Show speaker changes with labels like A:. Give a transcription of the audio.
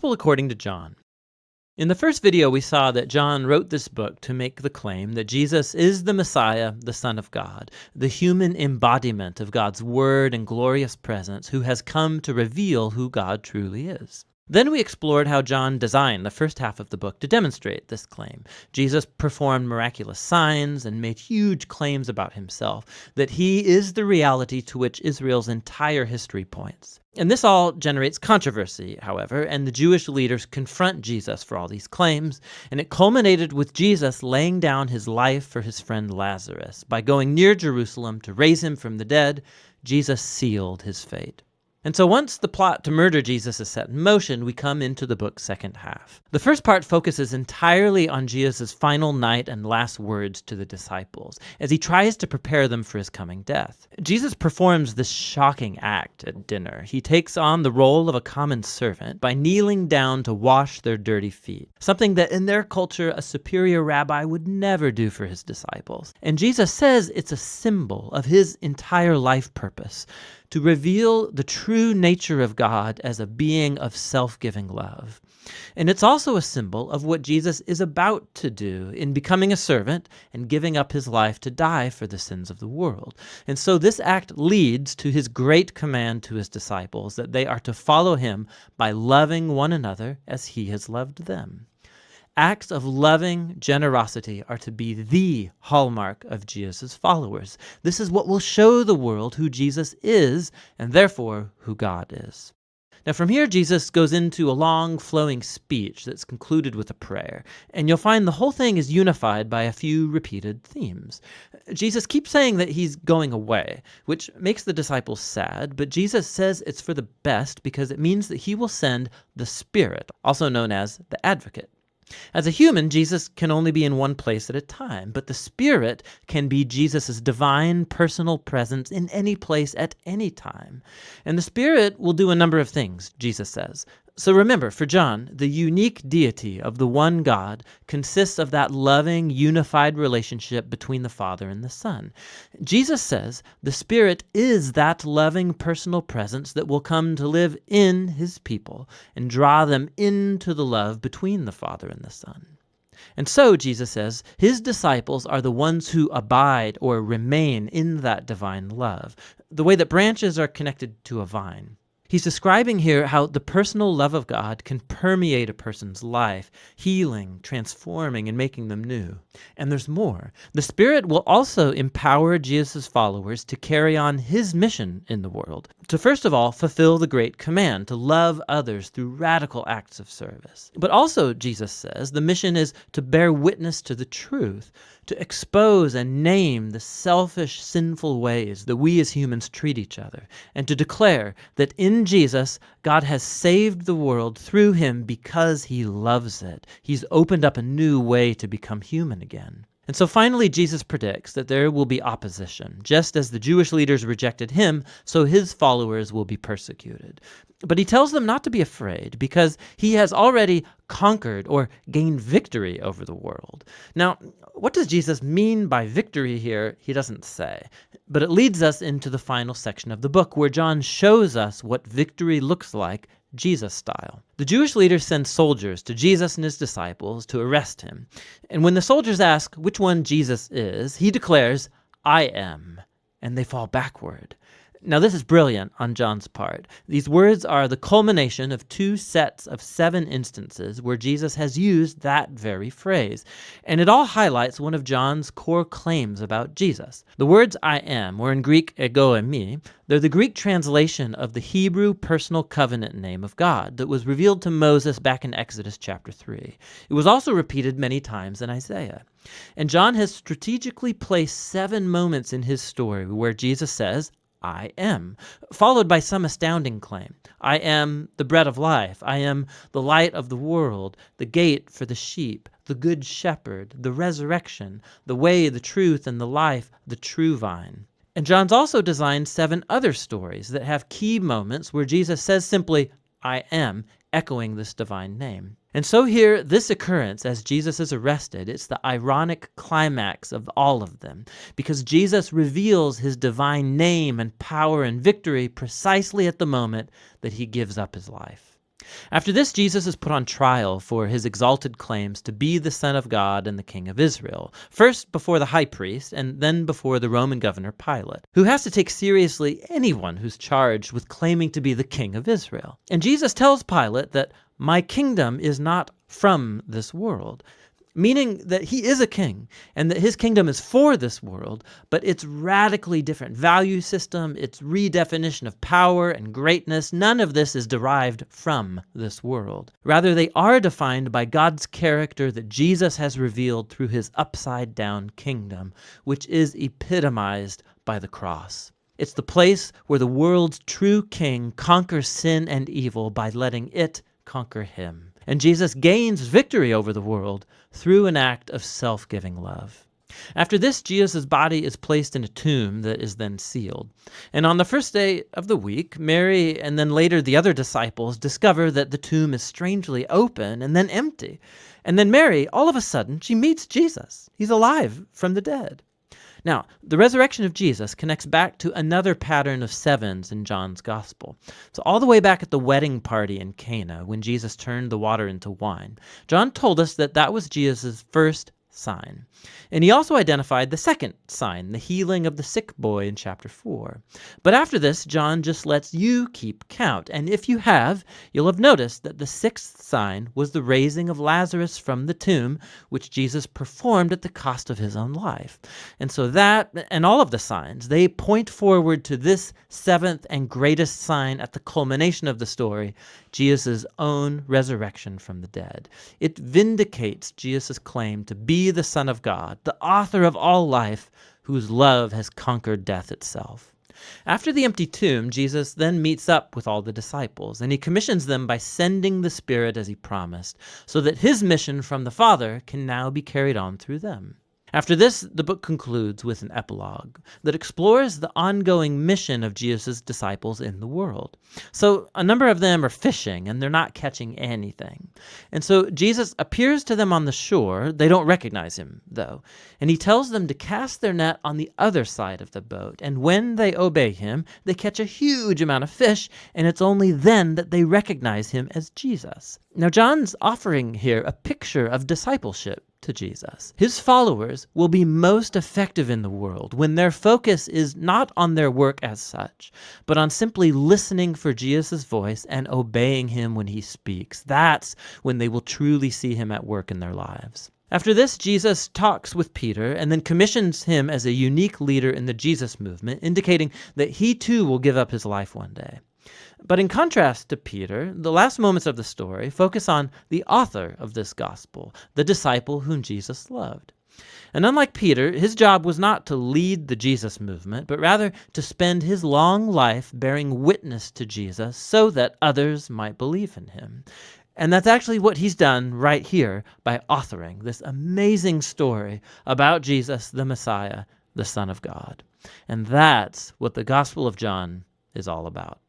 A: According to John. In the first video, we saw that John wrote this book to make the claim that Jesus is the Messiah, the Son of God, the human embodiment of God's word and glorious presence who has come to reveal who God truly is. Then we explored how John designed the first half of the book to demonstrate this claim. Jesus performed miraculous signs and made huge claims about himself, that he is the reality to which Israel's entire history points. And this all generates controversy, however, and the Jewish leaders confront Jesus for all these claims, and it culminated with Jesus laying down his life for his friend Lazarus. By going near Jerusalem to raise him from the dead, Jesus sealed his fate. And so once the plot to murder Jesus is set in motion, we come into the book's second half. The first part focuses entirely on Jesus' final night and last words to the disciples, as he tries to prepare them for his coming death. Jesus performs this shocking act at dinner. He takes on the role of a common servant by kneeling down to wash their dirty feet, something that in their culture a superior rabbi would never do for his disciples. And Jesus says it's a symbol of his entire life purpose, to reveal the true nature of God as a being of self-giving love. And it's also a symbol of what Jesus is about to do in becoming a servant and giving up his life to die for the sins of the world. And so this act leads to his great command to his disciples that they are to follow him by loving one another as he has loved them. Acts of loving generosity are to be the hallmark of Jesus' followers. This is what will show the world who Jesus is, and therefore who God is. Now from here, Jesus goes into a long, flowing speech that's concluded with a prayer, and you'll find the whole thing is unified by a few repeated themes. Jesus keeps saying that he's going away, which makes the disciples sad, but Jesus says it's for the best because it means that he will send the Spirit, also known as the Advocate. As a human, Jesus can only be in one place at a time, but the Spirit can be Jesus' divine personal presence in any place at any time. And the Spirit will do a number of things, Jesus says. So remember, for John, the unique deity of the one God consists of that loving, unified relationship between the Father and the Son. Jesus says the Spirit is that loving personal presence that will come to live in his people and draw them into the love between the Father and the Son. And so, Jesus says, his disciples are the ones who abide or remain in that divine love, the way that branches are connected to a vine. He's describing here how the personal love of God can permeate a person's life, healing, transforming, and making them new. And there's more. The Spirit will also empower Jesus' followers to carry on his mission in the world, to first of all fulfill the great command to love others through radical acts of service. But also, Jesus says, the mission is to bear witness to the truth, to expose and name the selfish, sinful ways that we as humans treat each other, and to declare that in Jesus, God has saved the world through him because he loves it. He's opened up a new way to become human again. And so finally, Jesus predicts that there will be opposition. Just as the Jewish leaders rejected him, so his followers will be persecuted. But he tells them not to be afraid because he has already conquered or gained victory over the world. Now, what does Jesus mean by victory here? He doesn't say. But it leads us into the final section of the book where John shows us what victory looks like Jesus style. The Jewish leaders send soldiers to Jesus and his disciples to arrest him. And when the soldiers ask which one Jesus is, he declares, "I am," and they fall backward. Now this is brilliant on John's part. These words are the culmination of 2 sets of 7 instances where Jesus has used that very phrase. And it all highlights one of John's core claims about Jesus. The words I am, or in Greek ego eimi, they're the Greek translation of the Hebrew personal covenant name of God that was revealed to Moses back in Exodus chapter 3. It was also repeated many times in Isaiah. And John has strategically placed 7 moments in his story where Jesus says, I am, followed by some astounding claim. I am the bread of life. I am the light of the world, the gate for the sheep, the good shepherd, the resurrection, the way, the truth, and the life, the true vine. And John's also designed 7 other stories that have key moments where Jesus says simply, I am, echoing this divine name. And so here, this occurrence as Jesus is arrested, it's the ironic climax of all of them, because Jesus reveals his divine name and power and victory precisely at the moment that he gives up his life. After this, Jesus is put on trial for his exalted claims to be the Son of God and the King of Israel, first before the high priest and then before the Roman governor Pilate, who has to take seriously anyone who's charged with claiming to be the King of Israel. And Jesus tells Pilate that my kingdom is not from this world, meaning that he is a king and that his kingdom is for this world, but it's radically different value system, its redefinition of power and greatness. None of this is derived from this world. Rather, they are defined by God's character that Jesus has revealed through his upside-down kingdom, which is epitomized by the cross. It's the place where the world's true king conquers sin and evil by letting it conquer him. And Jesus gains victory over the world through an act of self-giving love. After this, Jesus' body is placed in a tomb that is then sealed. And on the first day of the week, Mary and then later the other disciples discover that the tomb is strangely open and then empty. And then Mary, all of a sudden, she meets Jesus. He's alive from the dead. Now, the resurrection of Jesus connects back to another pattern of sevens in John's gospel. So all the way back at the wedding party in Cana, when Jesus turned the water into wine, John told us that that was Jesus' first sign. And he also identified the second sign, the healing of the sick boy in chapter 4. But after this, John just lets you keep count. And if you have, you'll have noticed that the sixth sign was the raising of Lazarus from the tomb, which Jesus performed at the cost of his own life. And so that, and all of the signs, they point forward to this seventh and greatest sign at the culmination of the story, Jesus' own resurrection from the dead. It vindicates Jesus' claim to be the Son of God, the author of all life, whose love has conquered death itself. After the empty tomb, Jesus then meets up with all the disciples, and he commissions them by sending the Spirit as he promised, so that his mission from the Father can now be carried on through them. After this, the book concludes with an epilogue that explores the ongoing mission of Jesus' disciples in the world. So a number of them are fishing, and they're not catching anything. And so Jesus appears to them on the shore. They don't recognize him, though. And he tells them to cast their net on the other side of the boat. And when they obey him, they catch a huge amount of fish, and it's only then that they recognize him as Jesus. Now, John's offering here a picture of discipleship to Jesus. His followers will be most effective in the world when their focus is not on their work as such, but on simply listening for Jesus' voice and obeying him when he speaks. That's when they will truly see him at work in their lives. After this, Jesus talks with Peter and then commissions him as a unique leader in the Jesus movement, indicating that he too will give up his life one day. But in contrast to Peter, the last moments of the story focus on the author of this gospel, the disciple whom Jesus loved. And unlike Peter, his job was not to lead the Jesus movement, but rather to spend his long life bearing witness to Jesus so that others might believe in him. And that's actually what he's done right here by authoring this amazing story about Jesus, the Messiah, the Son of God. And that's what the Gospel of John is all about.